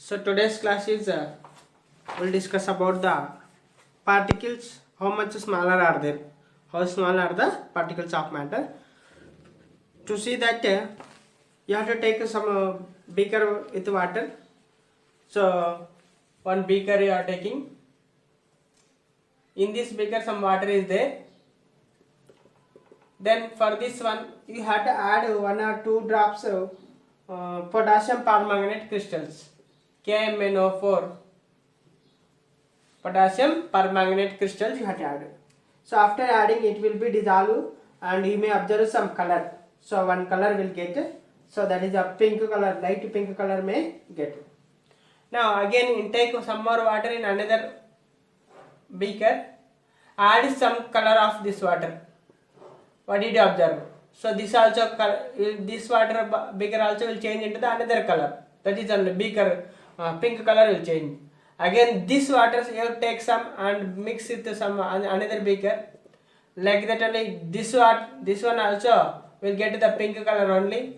So today's class is we'll discuss about the particles. How much smaller are they? How small are the particles of matter? To see that, you have to take some beaker with water. So one beaker you are taking. In this beaker some water is there. Then for this one you have to add 1 or 2 drops of potassium permanganate crystals. KMnO4 potassium permanganate crystals you have to add. So after adding it will be dissolved and you may observe some color. So one color will get, so that is a pink color, light pink color may get. Now again take some more water in another beaker, add some color of this water. What did you observe? So this also this water beaker also will change into the another color. That is on the beaker pink color will change. Again this water you take some and mix with some another beaker. Like that only this one also will get the pink color only.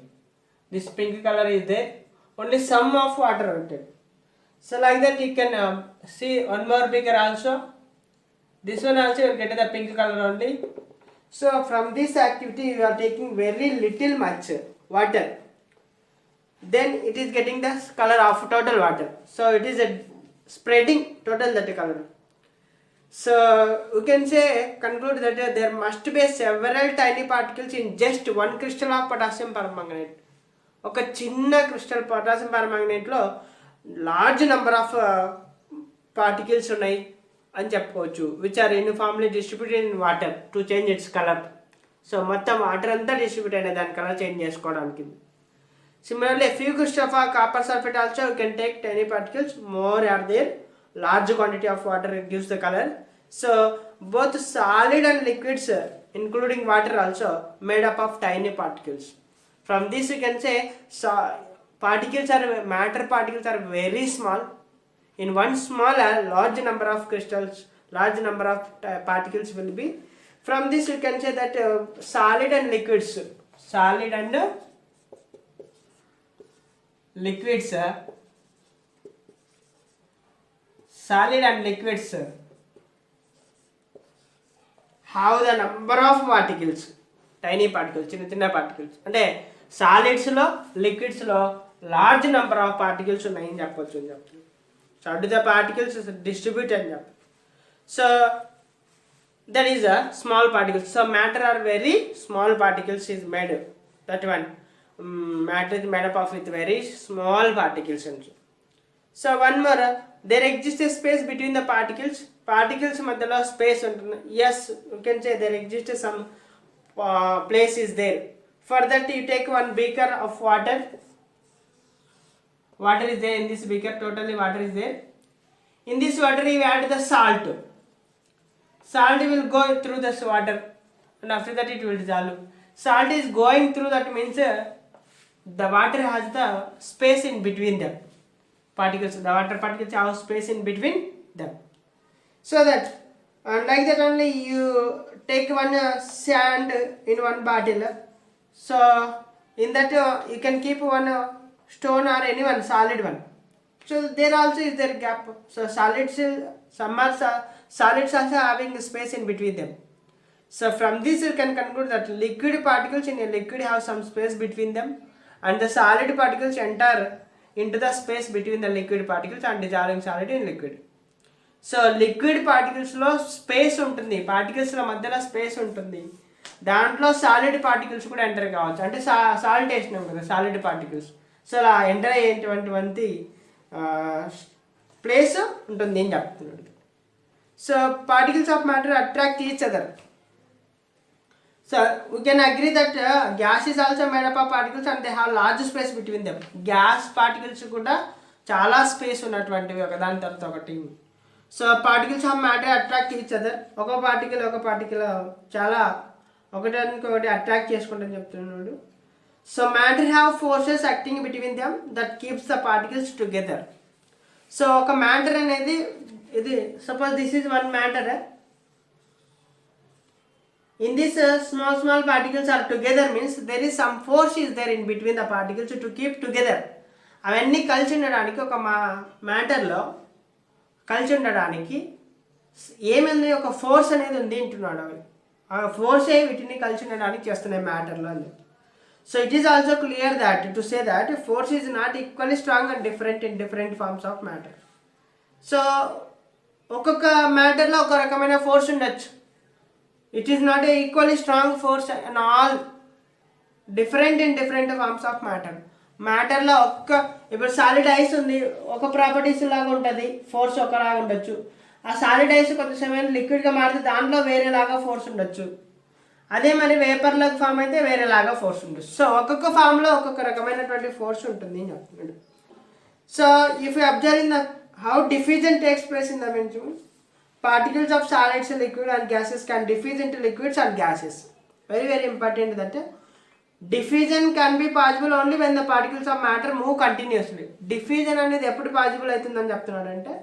This pink color is there. Only some of water will take. So like that you can see one more beaker also. This one also will get the pink color only. So from this activity you are taking very little much water. Then it is getting the color of total water. So it is spreading total that color. So you can say conclude that there must be several tiny particles in just one crystal of potassium permanganate. ఒక చిన్న crystal potassium పర్మాంగనేట్లో large number of particles ఉన్నాయి అని చెప్పుకోవచ్చు, which are uniformly distributed in water to change its colour. So మొత్తం water అంతా distribute అయిన దాని కలర్ చేంజ్ చేసుకోవడానికి. Similarly, a few crystals of copper sulfate also you can take tiny particles. More are there, large quantity of water gives the color. So both solid and liquids, including water, also made up of tiny particles. From this you can say matter particles are very small. In one small large number of crystals, large number of particles will be. From this you can say that solid and liquids have the number of particles, tiny particles, చిన్న particles. అంటే సాలిడ్స్లో లిక్విడ్స్లో large number of particles ఉన్నాయని చెప్పొచ్చు అని చెప్తుంది. So అటు the particles distribute అని చెప్పి. So that is a small particles. So matter are very small particles is made. That one matter is made up of with very small particles. So one more, there exists a space between the particles మధ్యలో space ఉంటుంది. Yes, you can say there exists some place is there. For that you take one beaker of water is there in this beaker, totally water is there. In this water you add the salt will go through this water and after that it will dissolve. Salt is going through, that means the water has the space in between them particles. The water particles have space in between them. So that like that only you take one sand in one bottle. So in that you can keep one stone or any one solid one. So there also is there gap. So solids, some are solids also having space in between them. So from this you can conclude that liquid particles in a liquid have some space between them, and the solid particles enter into the space between the liquid particles and dissolving solid in liquid. So liquid పార్టికల్స్లో space ఉంటుంది, పార్టికల్స్ల మధ్యలో space ఉంటుంది, దాంట్లో solid particles కూడా enter కావచ్చు. అంటే salt వేసినాం కదా సాలిడ్ పార్టికల్స్, సో అలా ఎంటర్ అయ్యేటువంటి ప్లేస్ ఉంటుంది అని చెప్తున్నాడు. So particles of matter attract each other. So we can agree that gas is also made up of particles and they have large space between them. Gas particles కూడా చాలా space ఉన్నటువంటివి ఒకదాని తర్వాత ఒకటి. So particles of matter attract each other. ఒక particle చాలా ఒకటి attract చేసుకుంటాను చెప్తున్నాడు. So matter have forces acting between them that keeps the particles together. So ఒక మ్యాటర్ అనేది ఇది, suppose this is one matter. In this small particles are together means there is some force is there in between the particles to keep together. అవన్నీ కలిసి ఉండడానికి ఒక మ్యాటర్లో కలిసి ఉండడానికి ఏమైంది, ఒక ఫోర్స్ అనేది ఉంది అంటున్నాడు. అవి ఆ ఫోర్సే వీటిని కలిసి ఉండడానికి చేస్తున్నాయి మ్యాటర్లో అని. So it is also clear that to say that force is not equally strong and different in different forms of matter. So ఒక్కొక్క మ్యాటర్లో ఒక రకమైన ఫోర్స్ ఉండొచ్చు. It is not a equally strong force and all different in different forms of matter. మ్యాటర్లో ఇప్పుడు solid ice ఉంది, ఒక properties లాగా ఉంటుంది, ఫోర్స్ ఒకలాగా ఉండొచ్చు. ఆ సాలిడ్ ఐస్ కొంత సమయం లిక్విడ్గా మారితే దాంట్లో వేరేలాగా ఫోర్స్ ఉండొచ్చు. అదే మరి వేపర్లోకి ఫామ్ అయితే వేరేలాగా ఫోర్స్ ఉండొచ్చు. సో ఒక్కొక్క ఫామ్లో ఒక్కొక్క రకమైనటువంటి ఫోర్స్ ఉంటుంది అని చెప్తున్నాడు. So if you observe in the how diffusion takes place in the mention, particles of solids, liquid and gases can diffuse into liquids and gases. Very very important that diffusion can be possible only when the particles of matter move continuously. Diffusion అనేది ఎప్పుడు possible అవుతుందని చెప్తున్నాడంటే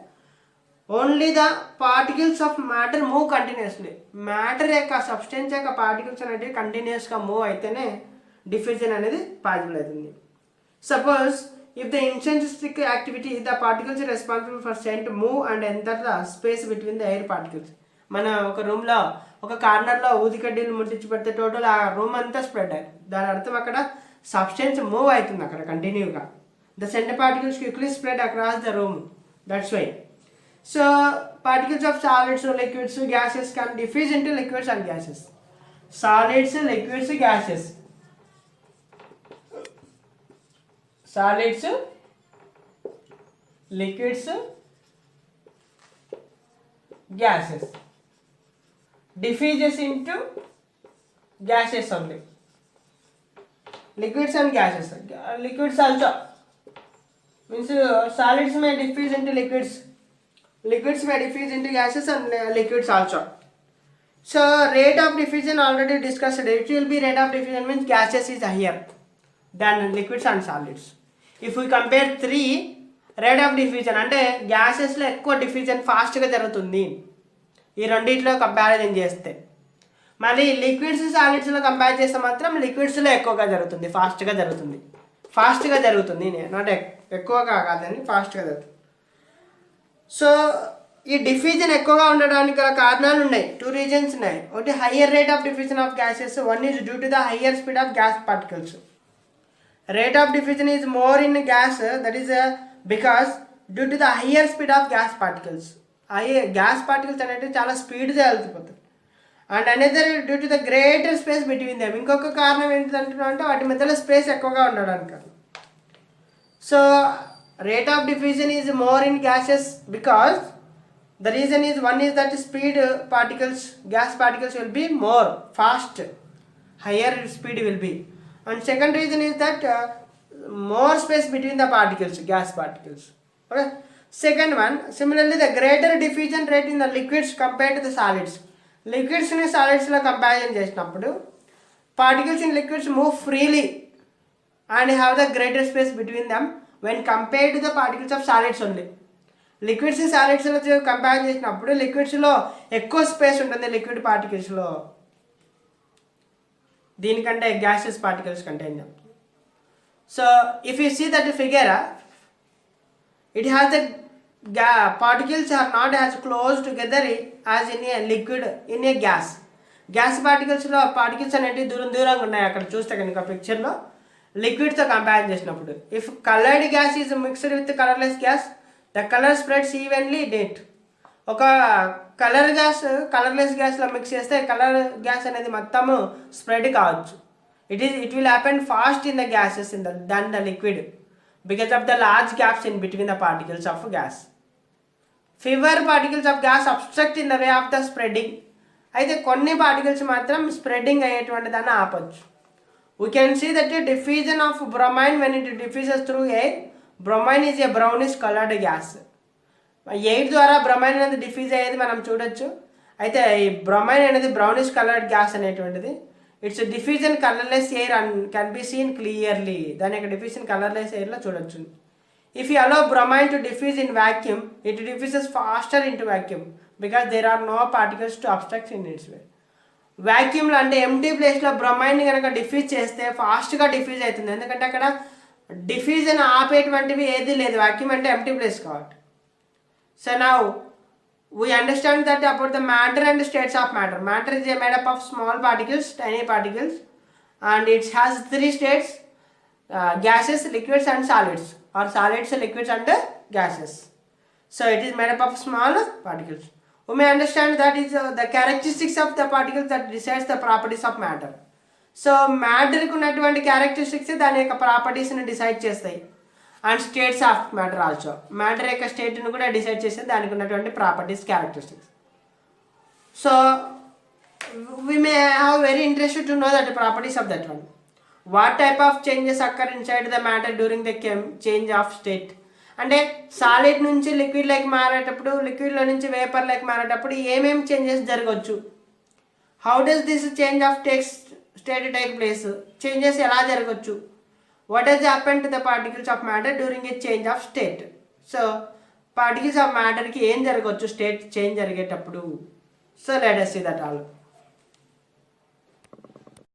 only the particles of matter move continuously. Matter యొక్క substance యొక్క particles అనేవి కంటిన్యూస్గా move అయితేనే diffusion అనేది పాసిబుల్ అవుతుంది. Suppose if the intrinsic activity the particles responsible for scent move and enter the space between the air particles. మన ఒక రూమ్లో ఒక కార్నర్లో ఊదికడ్డీలు ముట్టించి పెడితే టోటల్ ఆ రూమ్ అంతా స్ప్రెడ్ అయ్యింది. దాని అర్థం అక్కడ సబ్స్టెన్స్ మూవ్ అవుతుంది అక్కడ కంటిన్యూగా. The centre particles quickly spread across the room, that's why. So particles of solids, liquids, gases can diffuse into liquids and gases. Solids, liquids, gases. Solids, liquids, gases diffuses into gases only. Liquids and gases, liquids also means solids may diffuse into liquids, liquids may diffuse into gases and liquids also. So rate of diffusion already discussed. It will be rate of diffusion means gases is higher than liquids and solids. If we compare three rate of diffusion అంటే గ్యాసెస్లో ఎక్కువ diffusion ఫాస్ట్గా జరుగుతుంది ఈ రెండింటిలో comparison చేస్తే. మళ్ళీ liquids, సాలిడ్స్లో compare చేస్తే మాత్రం లిక్విడ్స్లో ఎక్కువగా జరుగుతుంది, ఫాస్ట్గా జరుగుతుంది. నాట్ ఎక్కువగా కాదని ఫాస్ట్గా జరుగుతుంది. సో ఈ డిఫ్యూజన్ ఎక్కువగా ఉండడానికి గల కారణాలు ఉన్నాయి. 2 రీజన్స్ ఉన్నాయి. ఒకటి higher rate of diffusion of gases. One is due to the higher speed of gas particles. Rate of diffusion is more in gas, that is because due to the higher speed of gas particles. Gas particles అనేవి చాలా స్పీడ్గా వెళ్తుపోతాయి. And another due to the greater space between them. ఇంకొక కారణం ఏంటంటే వాటి మధ్యలో space ఎక్కువగా ఉండడానికి. So rate of diffusion is more in gases because the reason is one is that speed particles, gas particles will be more fast, higher speed will be. And second reason is that more space between the particles, gas particles. Okay. Second one, similarly the greater diffusion rate in the liquids compared to the solids. Liquids ni solids lo comparison చేసినప్పుడు particles in liquids move freely and have the greater space between them when compared to the particles of solids only. Liquids solids లో compare చేసినప్పుడు liquids లో ఎక్కువ space ఉంటుంది liquid particles లో దీనికంటే gases particles కంటే. So if you see that figure, it has the particles are not as close together as in a liquid, in a gas. Gas particles లో particles అనేవి దూరంగా ఉన్నాయి అక్కడ చూస్తే కనుక పిక్చర్లో లిక్విడ్తో కంపేర్ చేసినప్పుడు. If coloured gas is mixed with colourless gas, the colour spreads evenly date. ఒక కలర్లెస్ గ్యాస్లో మిక్స్ చేస్తే కలర్ గ్యాస్ అనేది మొత్తము స్ప్రెడ్ కావచ్చు. It will happen fast in the gases than the liquid because of the large gaps in between the particles of gas. Fewer particles of gas obstruct in the way of the spreading. అయితే కొన్ని particles మాత్రం spreading అయ్యేటువంటి దాన్ని ఆపచ్చు. We can see that the diffusion of bromine when it diffuses through air, bromine is a brownish colored gas. Air ద్వారా bromine అనేది diffuse అయ్యేది మనం చూడొచ్చు. అయితే ఈ బ్రొమైన్ అనేది బ్రౌనిష్ కలర్డ్ గ్యాస్ అనేటువంటిది. Its diffusion colourless air and can be seen clearly. దాని యొక్క డిఫ్యూజన్ కలర్లెస్ ఎయిర్లో చూడొచ్చు. If you allow bromine to diffuse in vacuum, it diffuses faster into vacuum because there are no particles to obstruct in its way. వాక్యూమ్లో అంటే empty ప్లేస్లో బ్రొమైన్ని కనుక diffuse చేస్తే ఫాస్ట్గా డిఫ్యూజ్ అవుతుంది. ఎందుకంటే అక్కడ డిఫ్యూజన్ ఆపేటువంటివి ఏది లేదు, వాక్యూమ్ అంటే ఎంప్టీ ప్లేస్ కాబట్టి. So now we understand that about the matter and states of matter. Matter is made up of small particles, tiny particles, and it has three states: gases, liquids and solids, or solids, liquids and gases. So it is made up of small particles. We may understand that is the characteristics of the particles that decides the properties of matter. So matter కు ఉన్నటువంటి characteristics దాని యొక్క ప్రాపర్టీస్ని decide చేస్తాయి. And states of matter also, matter యొక్క స్టేట్ను కూడా decide చేస్తే దానికి ఉన్నటువంటి properties, characteristics. So we may have very interested to know that properties of that one. What type of changes occur inside the matter during the change of state. అంటే solid నుంచి liquid like మారేటప్పుడు, లిక్విడ్లో నుంచి vapour like మారేటప్పుడు ఏమేమి changes జరగవచ్చు. How does this change of state take place, changes ఎలా జరగవచ్చు. What has happened to the particles of matter during a change of state? So particles of matter కి ఏం జరగవచ్చు స్టేట్ చేంజ్ జరిగేటప్పుడు. So let us see that all.